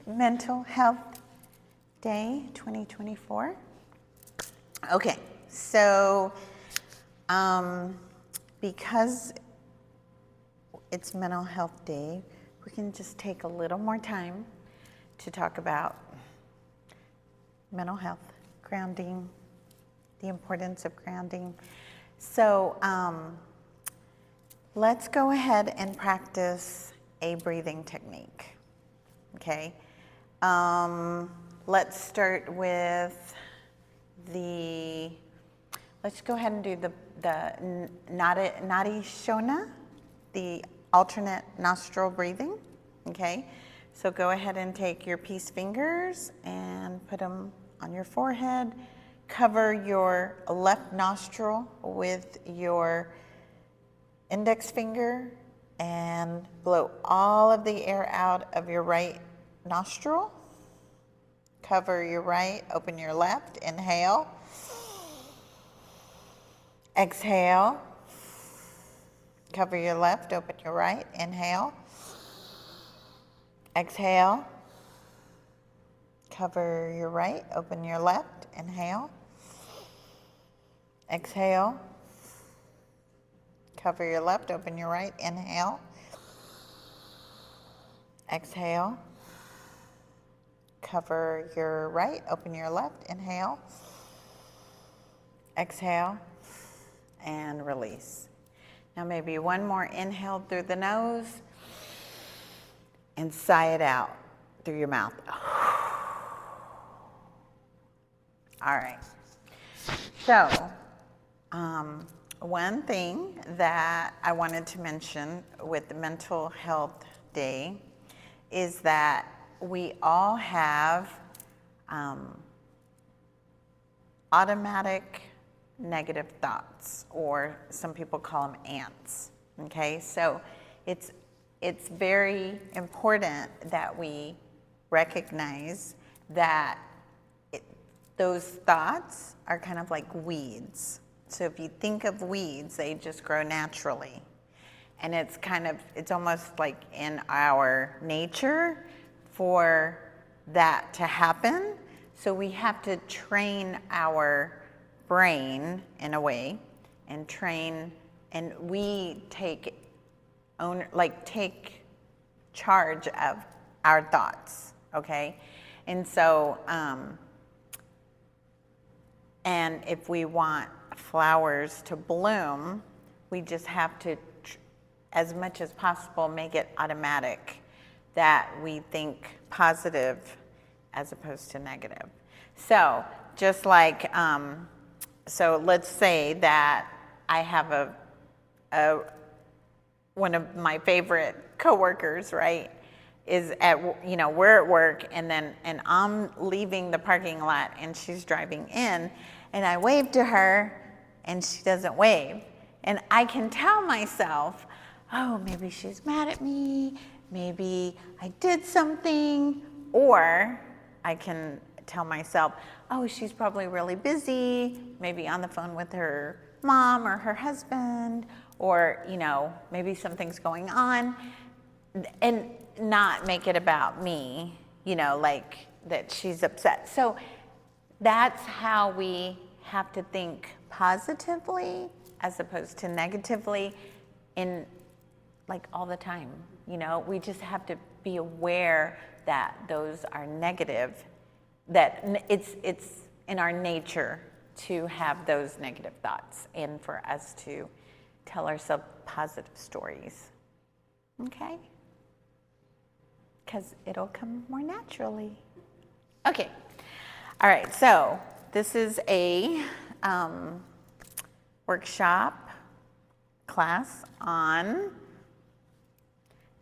Mental Health Day 2024. Okay, so because it's Mental Health Day, we can just take a little more time to talk about mental health, grounding, the importance of grounding. So let's go ahead and practice a breathing technique, okay? Let's start with let's go ahead and do the Nadi Shona, the alternate nostril breathing, okay? So go ahead and take your peace fingers and put them on your forehead. Cover your left nostril with your index finger and blow all of the air out of your right nostril. Cover your right, open your left, inhale. Exhale. Cover your left, open your right, inhale. Exhale. Cover your right, open your left, inhale. Exhale. Cover your left, open your right, inhale. Exhale. Cover your right, open your left, inhale. Exhale, and release. Now maybe one more inhale through the nose and sigh it out through your mouth. All right. So, one thing that I wanted to mention with the Mental Health Day is that we all have automatic negative thoughts, or some people call them ants, okay? So it's very important that we recognize that those thoughts are kind of like weeds. So if you think of weeds, they just grow naturally. And it's almost like in our nature for that to happen. So we have to train our brain in a way, and we take charge of our thoughts, okay? And so, and if we want flowers to bloom, we just have to, as much as possible, make it automatic that we think positive as opposed to negative. So just like, so let's say that I have one of my favorite coworkers, right, is we're at work, and I'm leaving the parking lot and she's driving in, and I wave to her and she doesn't wave. And I can tell myself, oh, maybe she's mad at me, maybe I did something, or I can tell myself, oh, she's probably really busy, maybe on the phone with her mom or her husband, or, maybe something's going on, and not make it about me, like that she's upset. So that's how we have to think positively as opposed to negatively all the time. We just have to be aware that those are negative, that it's in our nature to have those negative thoughts, and for us to tell ourselves positive stories, okay? Because it'll come more naturally. Okay, all right, so this is a workshop class on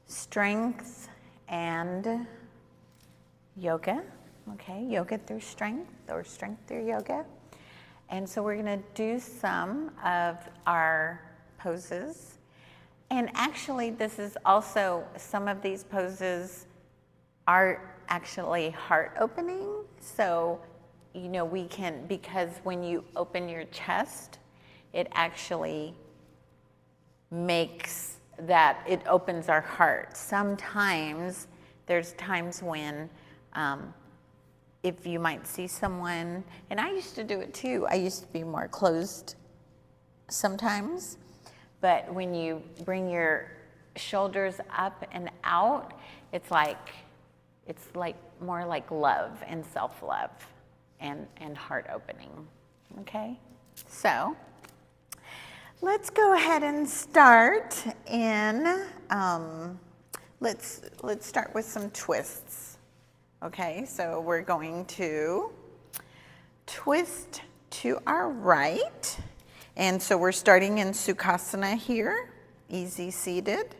strength and yoga, okay? Yoga through strength, or strength through yoga. And so we're gonna do some of our poses. And actually, this is also, some of these poses are actually heart opening. So, we can, because when you open your chest, it actually makes that, it opens our heart. Sometimes there's times when If you might see someone, and I used to do it too, I used to be more closed sometimes, but when you bring your shoulders up and out, it's like more like love and self-love and heart opening, okay? So let's go ahead and start in, let's start with some twists. Okay, so we're going to twist to our right. And so we're starting in Sukhasana here, easy seated.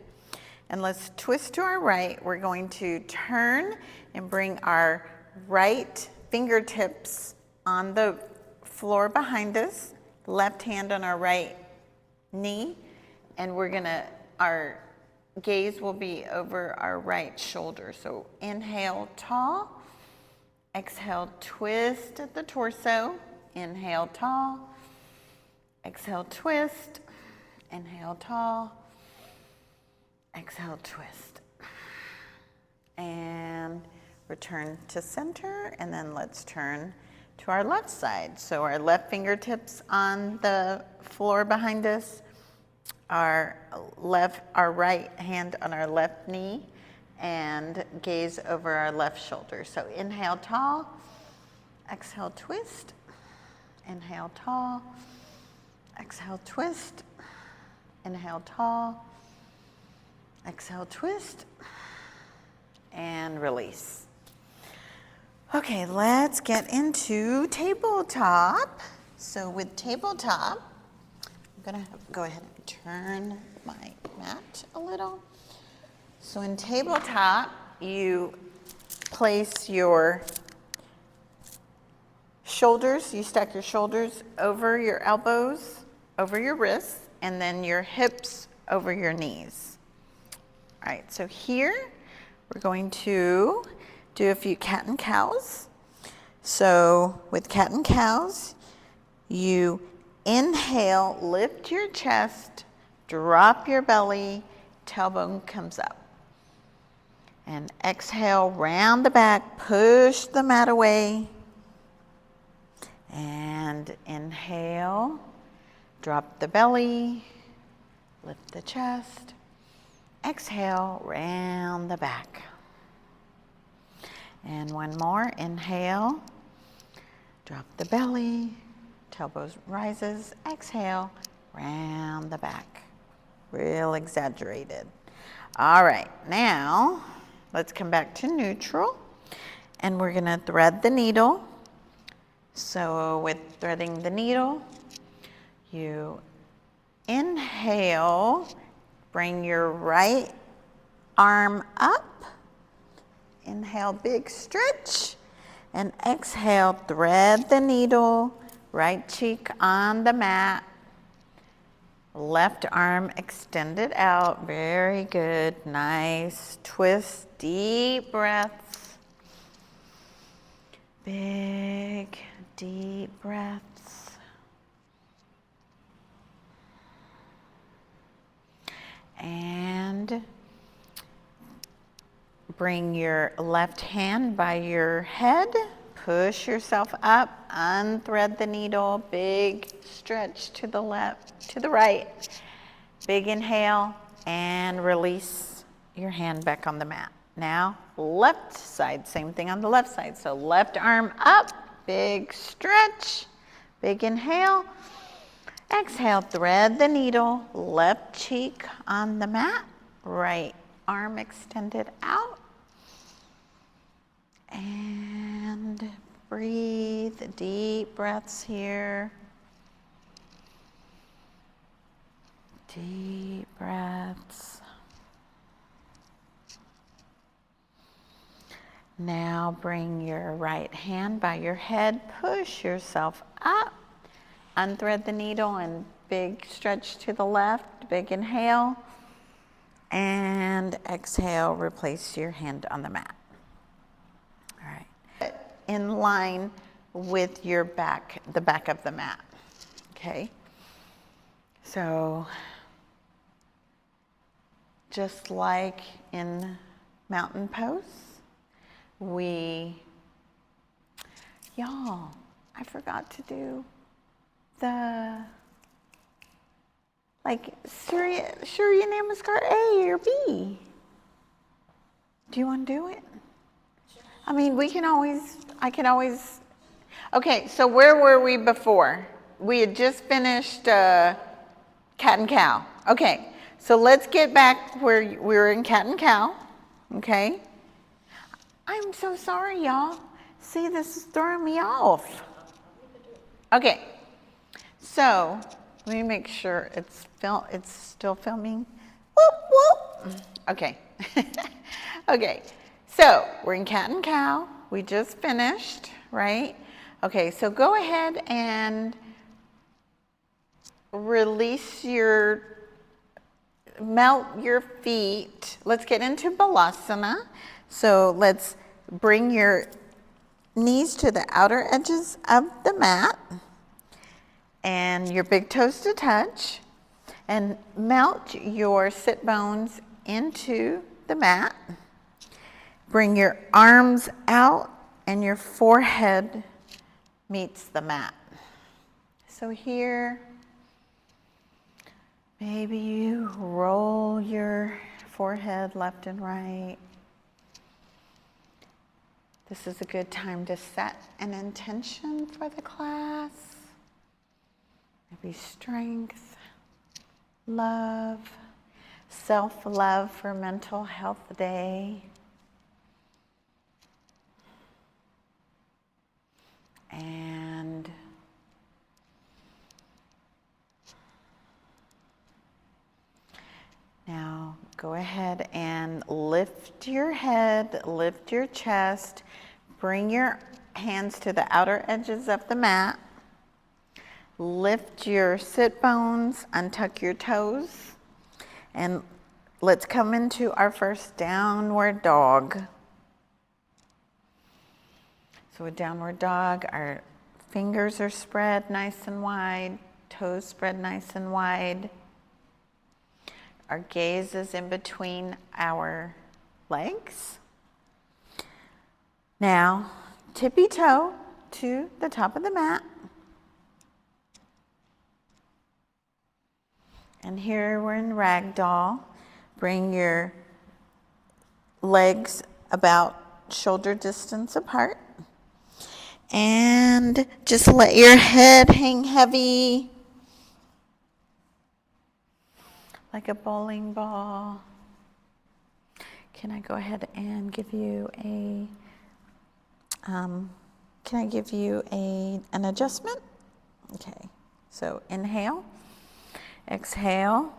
And let's twist to our right. We're going to turn and bring our right fingertips on the floor behind us, left hand on our right knee, and our gaze will be over our right shoulder. So inhale, tall. Exhale, twist at the torso. Inhale, tall. Exhale, twist. Inhale, tall. Exhale, twist. And return to center, and then let's turn to our left side. So our left fingertips on the floor behind us, our right hand on our left knee, and gaze over our left shoulder. So inhale, tall. Exhale, twist. Inhale, tall. Exhale, twist. Inhale, tall. Exhale, twist. And release. Okay, let's get into tabletop. So with tabletop, I'm gonna go ahead and turn my mat a little. So in tabletop, you place your shoulders, you stack your shoulders over your elbows, over your wrists, and then your hips over your knees. All right, so here we're going to do a few cat and cows. So with cat and cows, you inhale, lift your chest, drop your belly, tailbone comes up. And exhale, round the back, push the mat away. And inhale, drop the belly, lift the chest. Exhale, round the back. And one more, inhale, drop the belly, tailbone rises, exhale, round the back. Real exaggerated. All right, now let's come back to neutral, and we're gonna thread the needle. So with threading the needle, you inhale, bring your right arm up. Inhale, big stretch, and exhale, thread the needle, right cheek on the mat, left arm extended out, very good, nice, twist, deep breaths, big, deep breaths. And bring your left hand by your head, push yourself up, unthread the needle, big stretch to the left, to the right, big inhale, and release your hand back on the mat. Now, left side, same thing on the left side. So left arm up, big stretch, big inhale, exhale, thread the needle, left cheek on the mat, right arm extended out. And breathe, deep breaths here. Deep breaths. Now bring your right hand by your head, push yourself up, unthread the needle, and big stretch to the left, big inhale, and exhale, replace your hand on the mat. All right, in line with your back, the back of the mat, okay? So just like in mountain pose, y'all, I forgot to do the, like, Surya Namaskar A or B. Do you want to do it? I mean, I can always, okay, so where were we before? We had just finished cat and cow. Okay, so let's get back where we were in cat and cow, okay? I'm so sorry, y'all. See, this is throwing me off. Okay, so let me make sure it's still filming. Whoop, whoop. Okay. Okay, so we're in cat and cow. We just finished, right? Okay, so go ahead and melt your feet. Let's get into balasana. So let's bring your knees to the outer edges of the mat and your big toes to touch, and melt your sit bones into the mat. Bring your arms out and your forehead meets the mat. So here, maybe you roll your forehead left and right. This is a good time to set an intention for the class. Maybe strength, love, self-love for Mental Health Day. And now go ahead and lift your head, lift your chest, bring your hands to the outer edges of the mat, lift your sit bones, untuck your toes, and let's come into our first downward dog. So a downward dog, our fingers are spread nice and wide, toes spread nice and wide. Our gaze is in between our legs. Now, tippy toe to the top of the mat. And here we're in ragdoll. Bring your legs about shoulder distance apart. And just let your head hang heavy like a bowling ball. Can I go ahead and give you an adjustment? Okay, so inhale, exhale.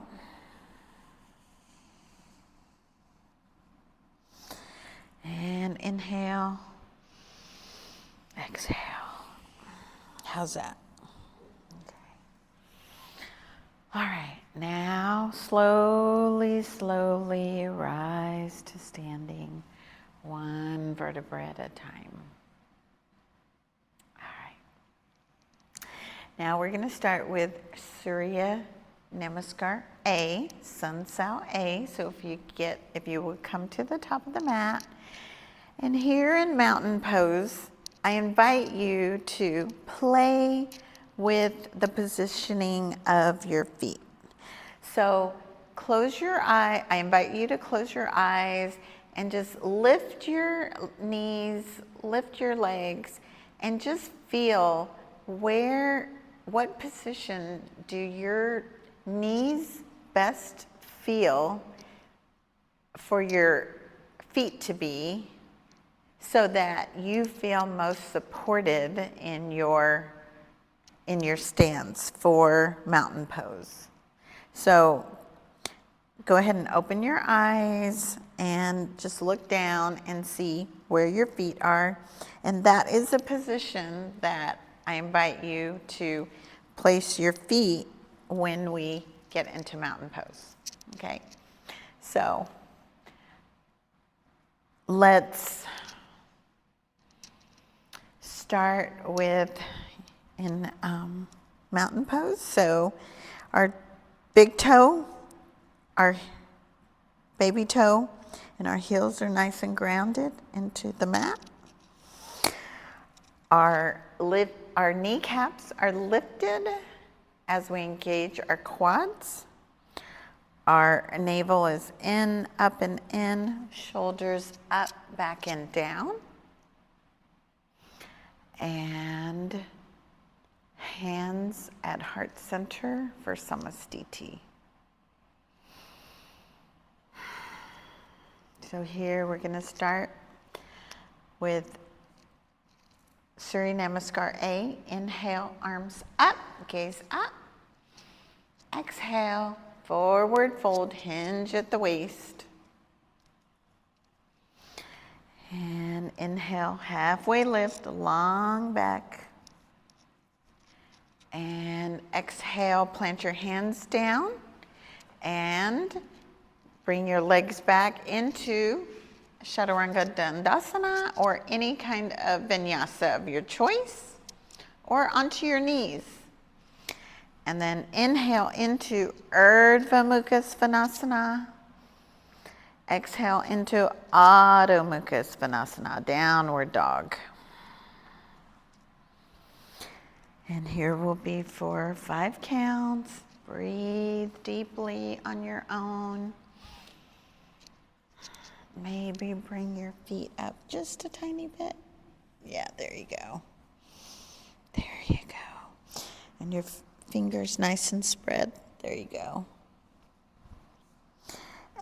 And inhale, exhale. How's that? Okay. All right, now slowly, slowly rise to standing, one vertebra at a time. All right. Now we're going to start with Surya Namaskar A, Sun Sao A. So if you will come to the top of the mat, and here in mountain pose, I invite you to play with the positioning of your feet. So close your eye. I invite you to close your eyes and just lift your knees, lift your legs, and just feel what position do your knees best feel for your feet to be, so that you feel most supported in your stance for mountain pose. So go ahead and open your eyes and just look down and see where your feet are. And that is a position that I invite you to place your feet when we get into mountain pose. Okay, so let's start with in mountain pose. So our big toe, our baby toe, and our heels are nice and grounded into the mat. Our kneecaps are lifted as we engage our quads. Our navel is in, up and in, shoulders up, back and down. And hands at heart center for Samastiti. So here we're going to start with Surya Namaskar A. Inhale, arms up, gaze up. Exhale, forward fold, hinge at the waist. And inhale, halfway lift, long back. And exhale, plant your hands down and bring your legs back into Chaturanga Dandasana or any kind of vinyasa of your choice, or onto your knees. And then inhale into Urdhva Mukha Svanasana. Exhale into Adho Mukha Svanasana, downward dog. And here will be for 5 counts. Breathe deeply on your own. Maybe bring your feet up just a tiny bit. Yeah, there you go. There you go. And your fingers nice and spread. There you go.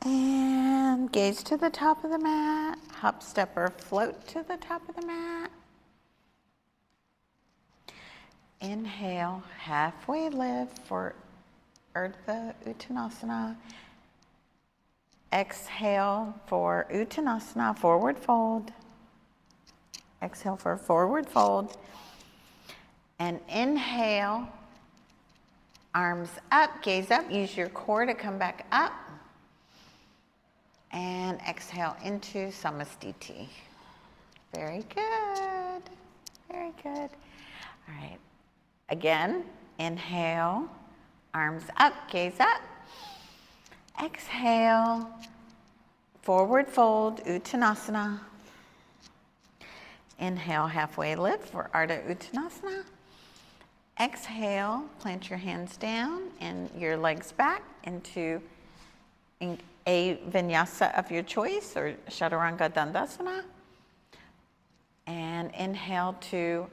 And gaze to the top of the mat. Hop, step, or float to the top of the mat. Inhale, halfway lift for Urdhva Uttanasana. Exhale for Uttanasana, forward fold. Exhale for forward fold. And inhale, arms up, gaze up. Use your core to come back up. And exhale into Samastiti. Very good. Very good. All right. Again, inhale, arms up, gaze up. Exhale, forward fold, Uttanasana. Inhale, halfway lift for Ardha Uttanasana. Exhale, plant your hands down and your legs back into a vinyasa of your choice, or Chaturanga Dandasana. And inhale to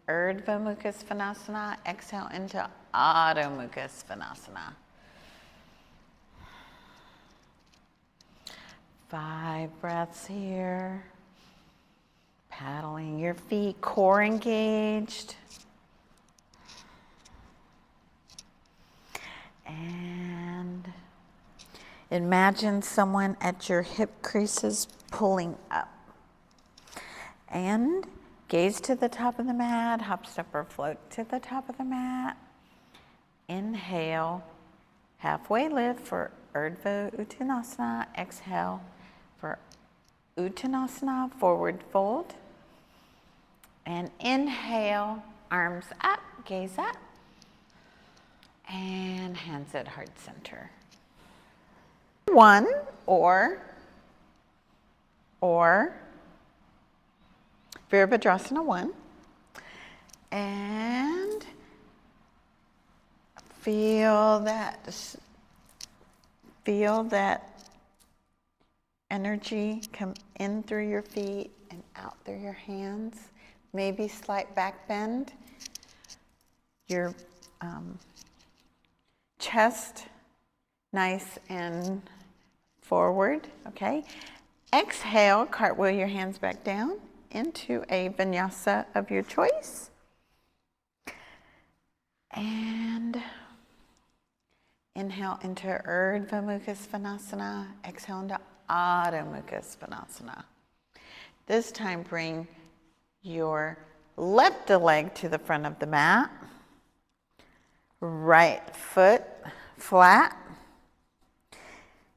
Urdhva Mukha Svanasana. Exhale into Adho Mukha Svanasana. 5 breaths here. Paddling your feet, core engaged. And imagine someone at your hip creases pulling up. And gaze to the top of the mat, hop, step, or float to the top of the mat. Inhale, halfway lift for Urdhva Uttanasana. Exhale for Uttanasana, forward fold. And inhale, arms up, gaze up. And hands at heart center. 1 or Virabhadrasana 1. And feel that energy come in through your feet and out through your hands. Maybe slight back bend. Your chest nice and forward, okay? Exhale, cartwheel your hands back down into a vinyasa of your choice. And inhale into Urdhva Mukha Svanasana. Exhale into Adho Mukha Svanasana. This time bring your left leg to the front of the mat. Right foot flat.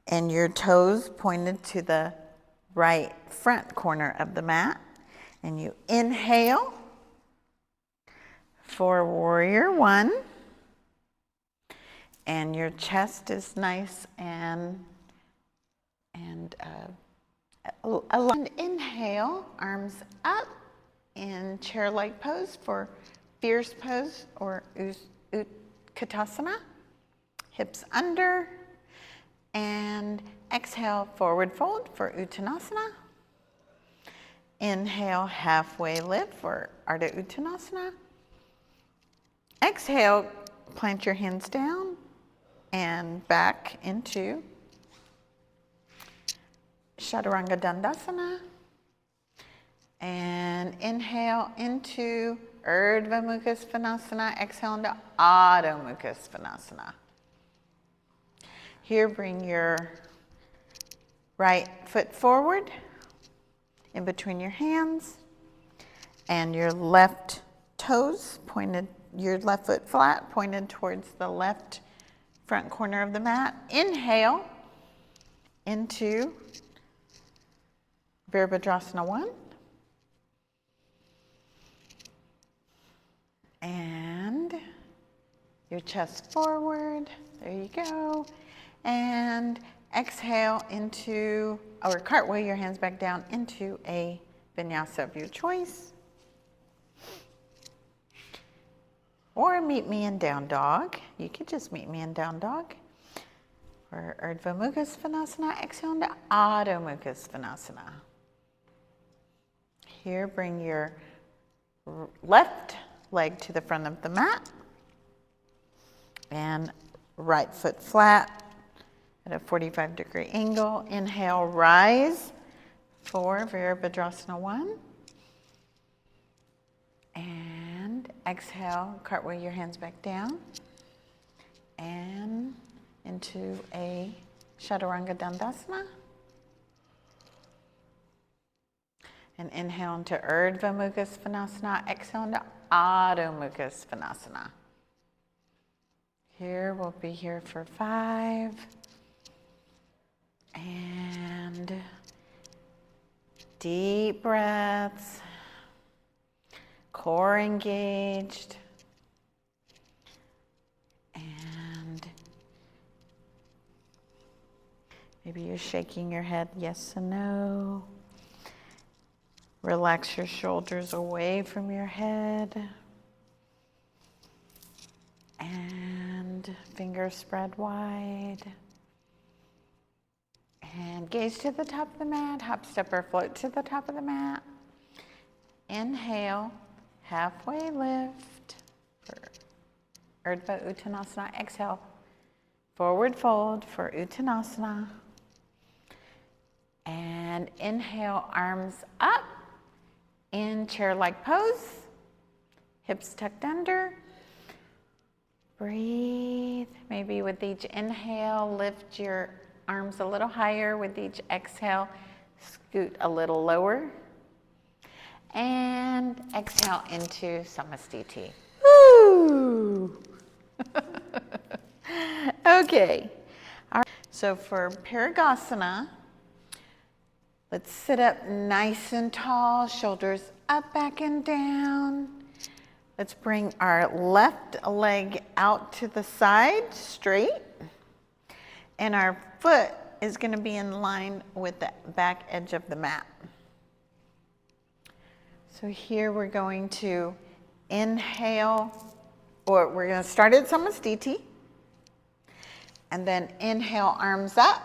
And your toes pointed to the right front corner of the mat. And you inhale for Warrior 1. And your chest is nice and and inhale, arms up in chair-like pose for fierce pose or Utkatasana. Hips under, and exhale, forward fold for Uttanasana. Inhale, halfway lift for Ardha Uttanasana. Exhale, plant your hands down and back into Chaturanga Dandasana. And inhale into Urdhva Mukha Svanasana. Exhale into Adho Mukha Svanasana. Here, bring your right foot forward in between your hands and your left toes pointed, your left foot flat pointed towards the left front corner of the mat. Inhale into Virabhadrasana 1. And your chest forward. There you go. And exhale into, or cartwheel your hands back down into a vinyasa of your choice. Or meet me in down dog. You could just meet me in down dog. Or Urdhva Mukha Svanasana. Exhale into Adho Mukha Svanasana. Here, bring your left leg to the front of the mat. And right foot flat at a 45-degree angle. Inhale, rise for Virabhadrasana 1. And exhale, cartwheel your hands back down and into a Chaturanga Dandasana. And inhale into Urdhva Mukha Svanasana. Exhale into Adho Mukha Svanasana. Here, we'll be here for 5. And deep breaths. Core engaged. And maybe you're shaking your head yes and no. Relax your shoulders away from your head. And fingers spread wide. And gaze to the top of the mat. Hop, step, or float to the top of the mat. Inhale, halfway lift for Urdhva Uttanasana. Exhale, forward fold for Uttanasana. And inhale, arms up in chair-like pose. Hips tucked under. Breathe. Maybe with each inhale, lift your arms a little higher. With each exhale, scoot a little lower. And exhale into Samastiti. Woo! Okay. All right. So for Parigasana, let's sit up nice and tall, shoulders up, back, and down. Let's bring our left leg out to the side, straight. And our foot is going to be in line with the back edge of the mat. So here we're going to inhale, or we're going to start at Samastiti. And then inhale, arms up.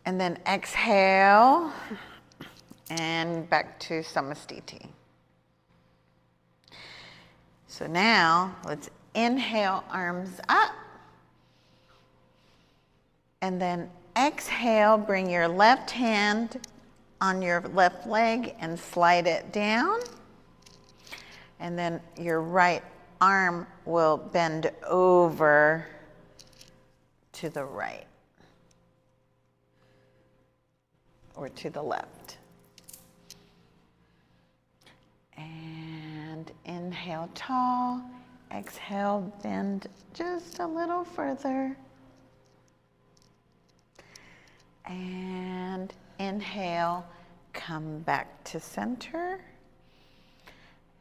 And then exhale, and back to Samastiti. So now, let's inhale, arms up. And then exhale, bring your left hand on your left leg and slide it down. And then your right arm will bend over to the right or to the left. And inhale tall, exhale bend just a little further. And inhale, come back to center.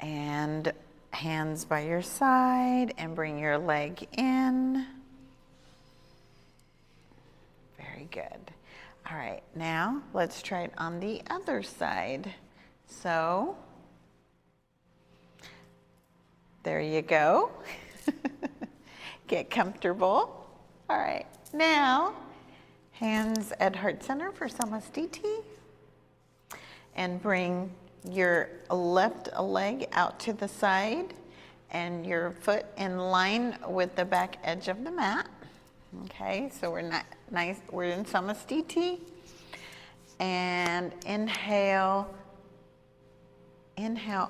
And hands by your side and bring your leg in. Very good. All right, now let's try it on the other side. So, there you go. Get comfortable. All right, now hands at heart center for Samasthiti. And bring your left leg out to the side and your foot in line with the back edge of the mat. Okay, so we're in Samasthiti. And inhale,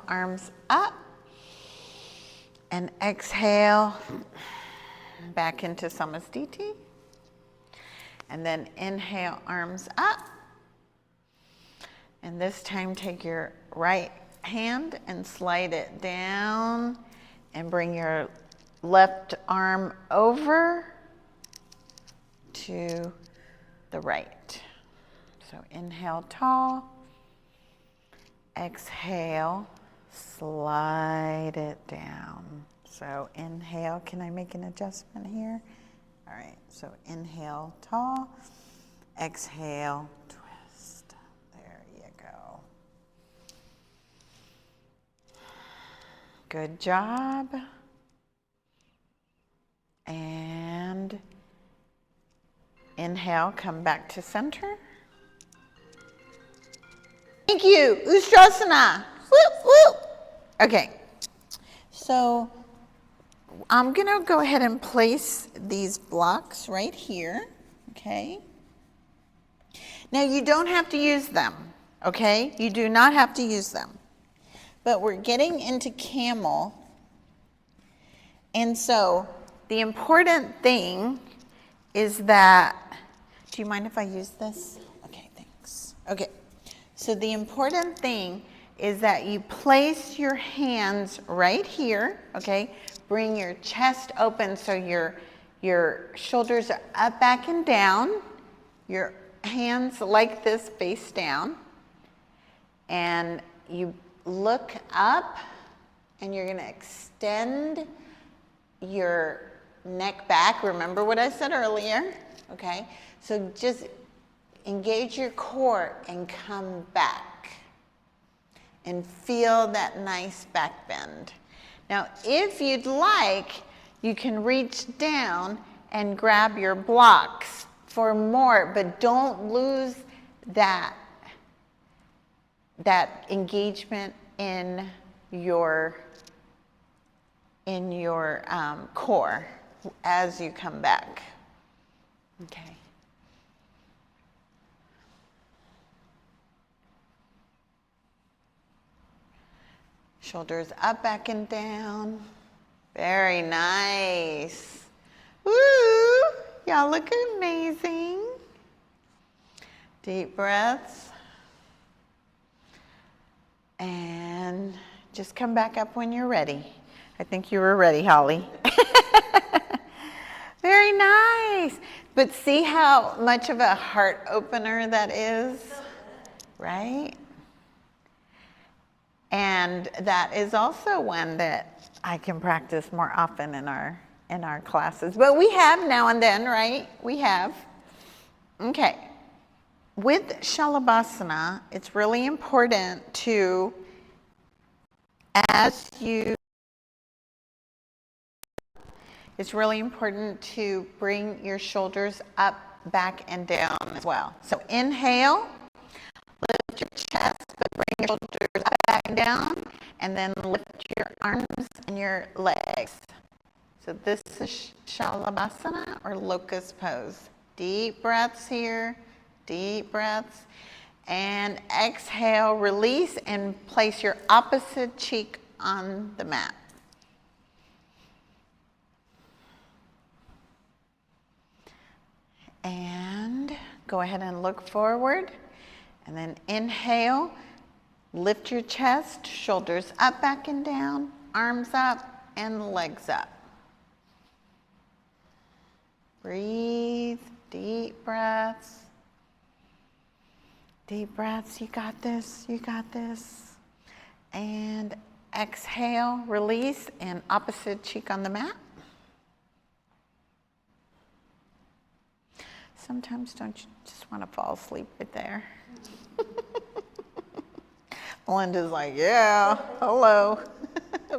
arms up. And exhale, back into Samasthiti. And then inhale, arms up. And this time take your right hand and slide it down and bring your left arm over to the right. So inhale tall, exhale, slide it down. So inhale, can I make an adjustment here? All right, so inhale tall, exhale, twist. There you go. Good job. And inhale, come back to center. Thank you, Ustrasana. Whoop, whoop. Okay, so I'm gonna go ahead and place these blocks right here, okay? Now you don't have to use them, okay? You do not have to use them. But we're getting into camel, and so the important thing is that, do you mind if I use this? Okay, thanks. Okay, so the important thing is that you place your hands right here, okay? Bring your chest open so your shoulders are up, back, and down. Your hands like this, face down. And you look up, and you're gonna extend your neck back. Remember what I said earlier, okay? So just engage your core and come back. And feel that nice back bend. Now, if you'd like, you can reach down and grab your blocks for more, but don't lose that engagement in your core as you come back. Okay. Shoulders up, back, and down. Very nice. Woo! Y'all look amazing. Deep breaths. And just come back up when you're ready. I think you were ready, Holly. Very nice. But see how much of a heart opener that is, right? And that is also one that I can practice more often in our classes. But we have now and then, right? We have. Okay. With Shalabhasana, it's really important to, it's really important to bring your shoulders up, back, and down as well. So inhale, lift your chest, but bring your shoulders up, back, and down, and then lift your arms and your legs. So this is Shalabhasana, or locust pose. Deep breaths here, deep breaths. And exhale, release, and place your opposite cheek on the mat. And go ahead and look forward. And then inhale, lift your chest, shoulders up, back, and down, arms up, and legs up. Breathe, deep breaths. Deep breaths, you got this, you got this. And exhale, release, and opposite cheek on the mat. Sometimes don't you just want to fall asleep right there? Melinda's like, yeah, hello.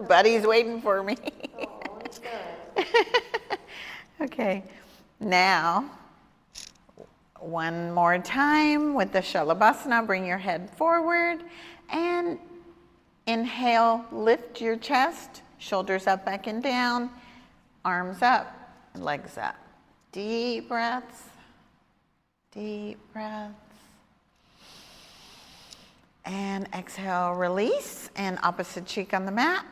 Buddy's waiting for me. Oh, it's good. Okay, now, one more time with the Shalabhasana, bring your head forward and inhale, lift your chest, shoulders up, back and down, arms up, legs up. Deep breaths, deep breaths. And exhale, release, and opposite cheek on the mat.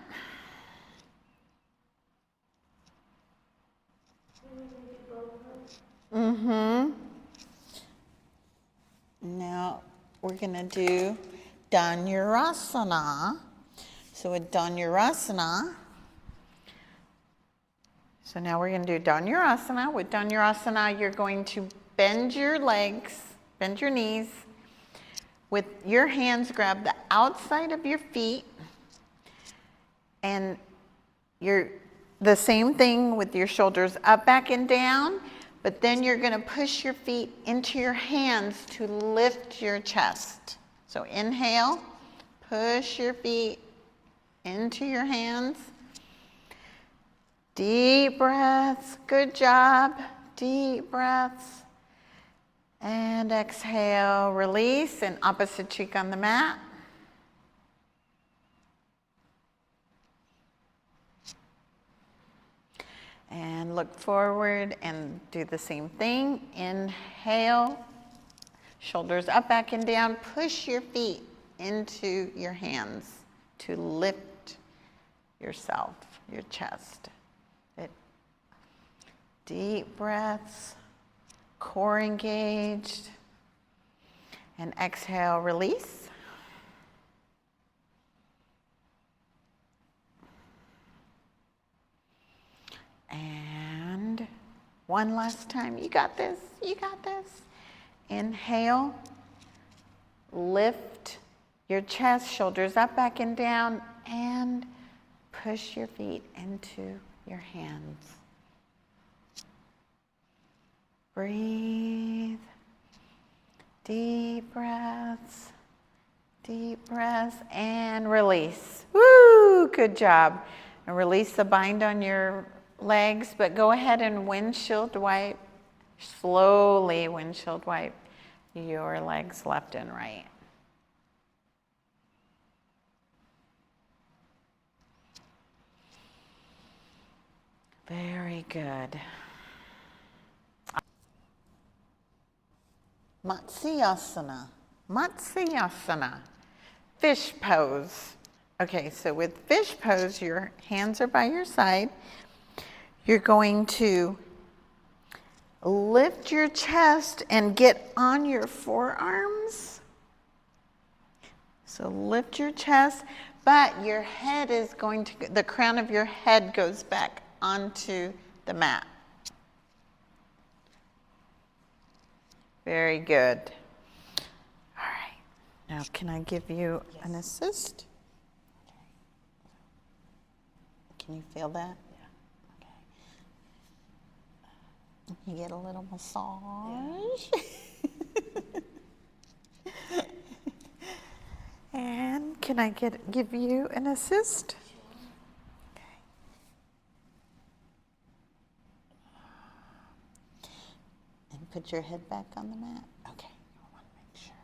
Now we're gonna do Dhanurasana. So with Dhanurasana, so now we're gonna do Dhanurasana. With Dhanurasana, you're going to bend your legs, bend your knees. With your hands, grab the outside of your feet, and you're the same thing with your shoulders up, back, and down, but then you're gonna push your feet into your hands to lift your chest. So inhale, push your feet into your hands. Deep breaths, good job, deep breaths. And exhale, release, and opposite cheek on the mat. And look forward and do the same thing. Inhale, shoulders up, back, and down. Push your feet into your hands to lift yourself, your chest. Deep breaths. Core engaged, and exhale, release. And one last time, you got this, you got this. Inhale, lift your chest, shoulders up, back, and down, and push your feet into your hands. Breathe, deep breaths, and release. Woo, good job. And release the bind on your legs, but go ahead and windshield wipe, slowly windshield wipe your legs left and right. Very good. Matsyasana, Matsyasana, fish pose. Okay, so with fish pose, your hands are by your side. You're going to lift your chest and get on your forearms. So lift your chest, but your head is going to, the crown of your head goes back onto the mat. Very good. All right. Now, can I give you an assist? Okay. Can you feel that? Yeah. Okay. You get a little massage. Yeah. And can I give you an assist? Put your head back on the mat. Okay, I want to make sure.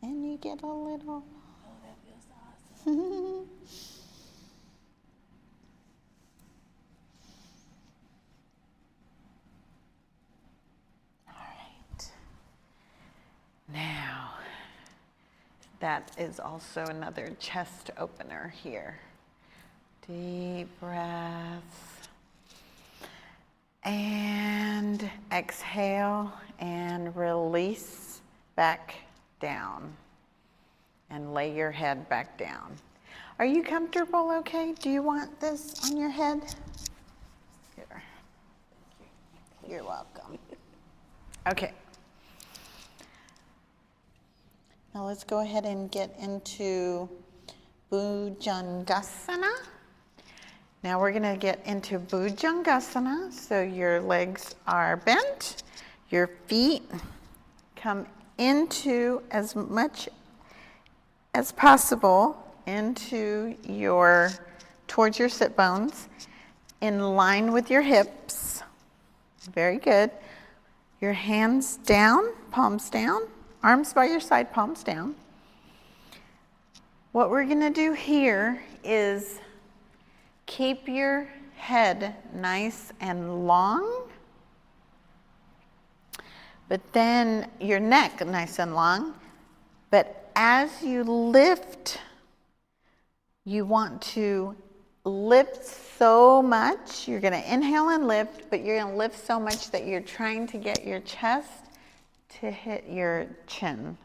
And you get a little. Oh, that feels awesome. All right. Now, that is also another chest opener here. Deep breaths. And exhale and release back down. And lay your head back down. Are you comfortable okay? Do you want this on your head? Here. You're welcome. Okay. Now let's go ahead and get into Bhujangasana. Now we're going to get into Bhujangasana. So your legs are bent, Your feet come into as much as possible into towards your sit bones, in line with your hips. Very good. Your hands down, palms down, arms by your side, palms down. What we're gonna do here is keep your head nice and long, but then your neck nice and long. But as you lift, you want to lift so much. You're gonna inhale and lift, but you're gonna lift so much that you're trying to get your chest to hit your chin,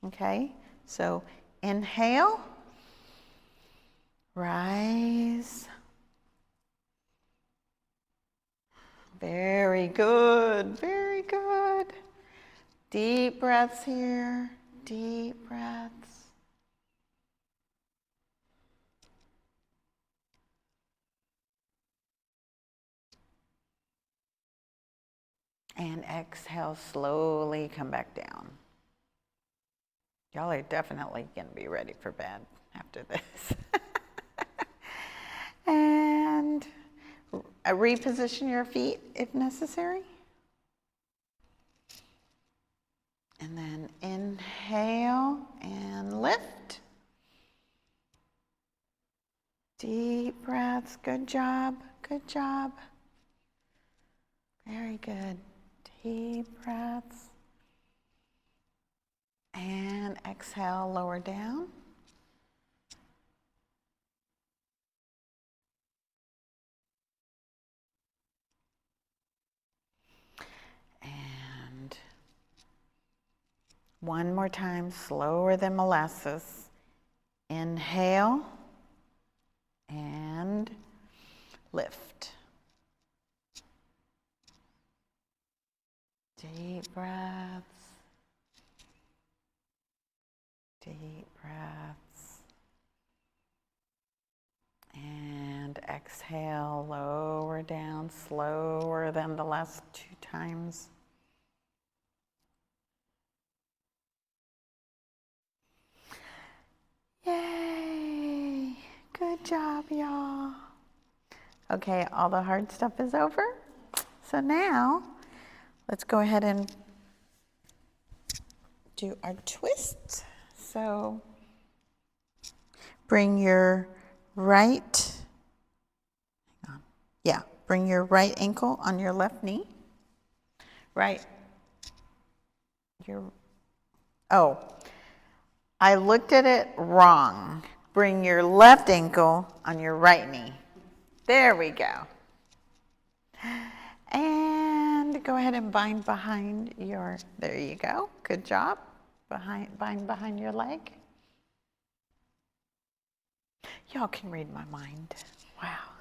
okay? So inhale, rise. Very good, very good. Deep breaths here, deep breaths. And exhale, slowly come back down. Y'all are definitely gonna be ready for bed after this. And reposition your feet if necessary. And then inhale and lift. Deep breaths, good job, good job. Very good. Deep breaths. And exhale, lower down. And one more time, slower than molasses. Inhale and lift. Deep breaths. Deep breaths. And exhale, lower down, slower than the last 2 times. Yay! Good job, y'all. Okay, all the hard stuff is over. So now, let's go ahead and do our twist. So, bring your right, bring your right ankle on your left knee. I looked at it wrong. Bring your left ankle on your right knee. There we go. And go ahead and bind behind there you go. Good job. Bind behind your leg. Y'all can read my mind. Wow.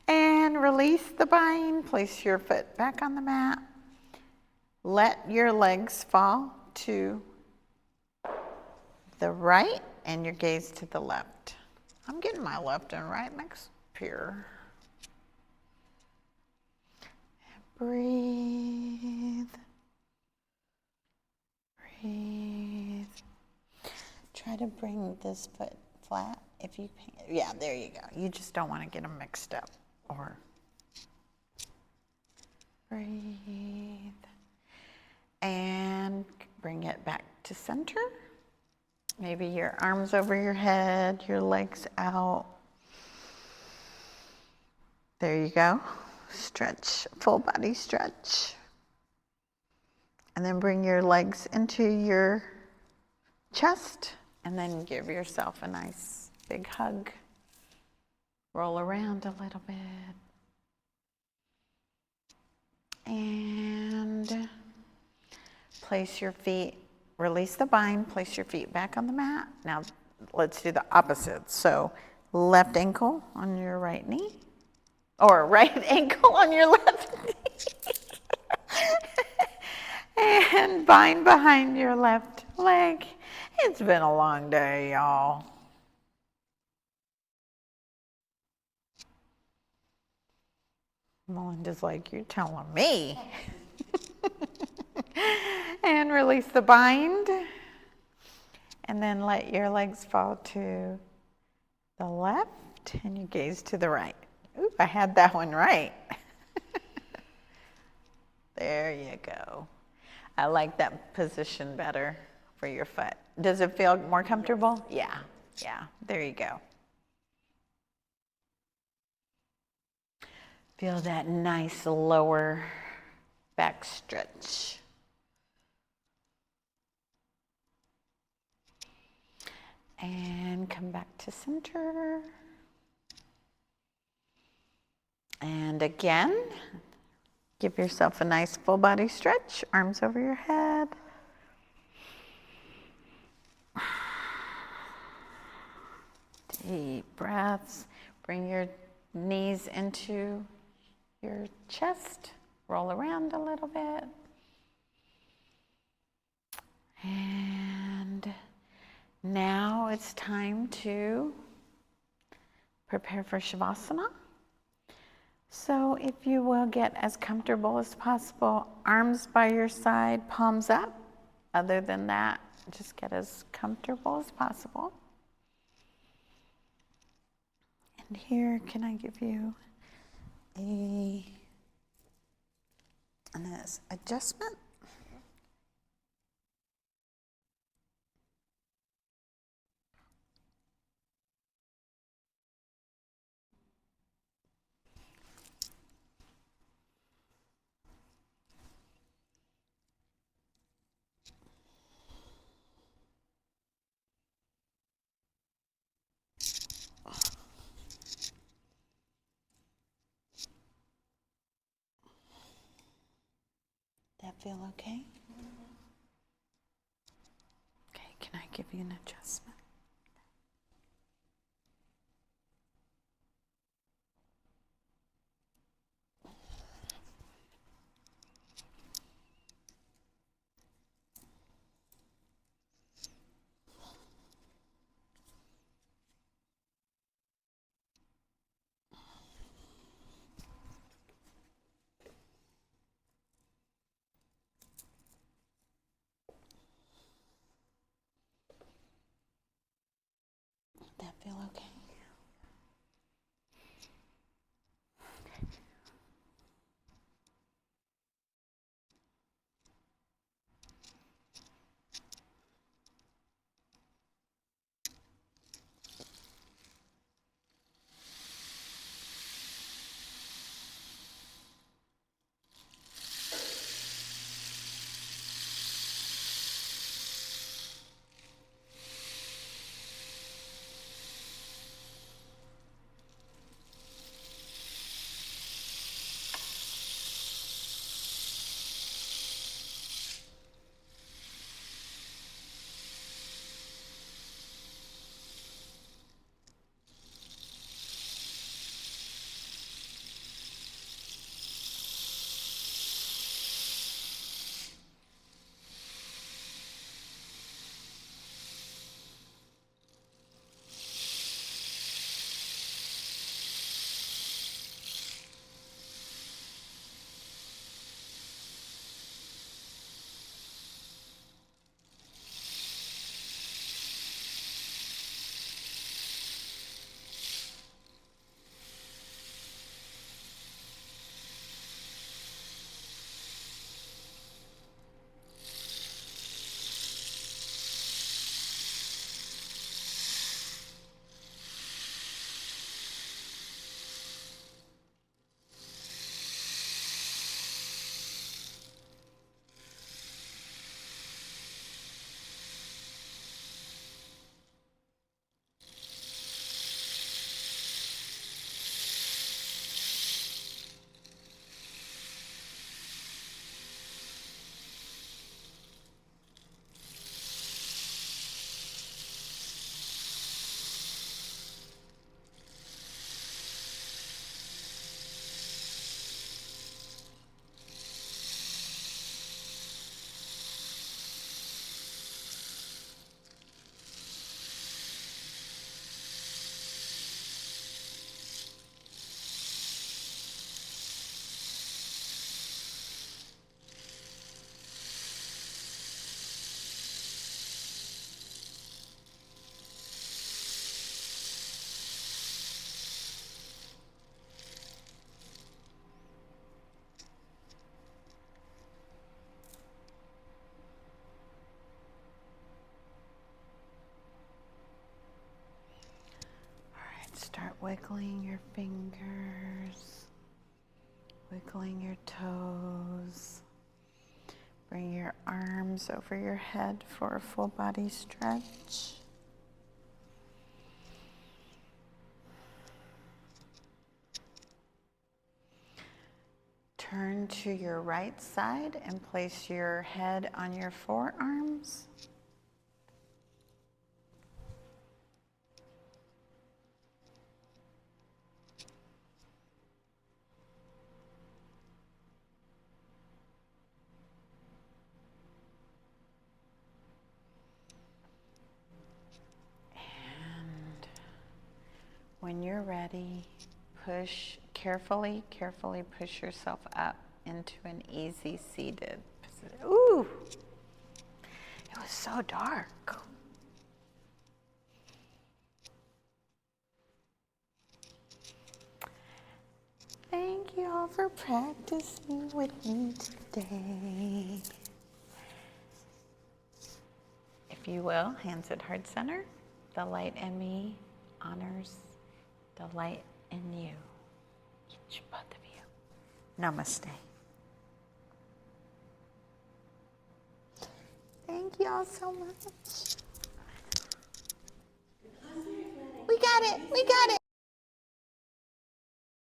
And release the bind. Place your foot back on the mat. Let your legs fall to the right and your gaze to the left. I'm getting my left and right mixed up here. Breathe. Breathe. Try to bring this foot flat if you can. Yeah, there you go. You just don't want to get them mixed up. Or breathe. And bring it back to center. Maybe your arms over your head, your legs out. There you go. Stretch, full body stretch. And then bring your legs into your chest and then give yourself a nice big hug. Roll around a little bit. And place your feet, release the bind, place your feet back on the mat. Now let's do the opposite. So left ankle on your right knee, or right ankle on your left knee. And bind behind your left leg. It's been a long day, y'all. Melinda's like, you're telling me. release the bind. And then let your legs fall to the left and you gaze to the right. Ooh, I had that one right. There you go. I like that position better for your foot. Does it feel more comfortable? Yeah, yeah, there you go. Feel that nice lower back stretch. And come back to center. And again, give yourself a nice full body stretch, arms over your head. Deep breaths. Bring your knees into your chest. Roll around a little bit. And now it's time to prepare for Shavasana. So if you will get as comfortable as possible, arms by your side, palms up. Other than that, just get as comfortable as possible. And here, can I give you an adjustment? That feel okay? Okay, can I give you an adjustment? wiggling your fingers, wiggling your toes. Bring your arms over your head for a full body stretch. Turn to your right side and place your head on your forearms. And when you're ready, carefully push yourself up into an easy seated position. Ooh, it was so dark. Thank you all for practicing with me today. If you will, hands at heart center. The light in me honors the light in you. Each, both of you. Namaste. Thank you all so much. We got it. We got it.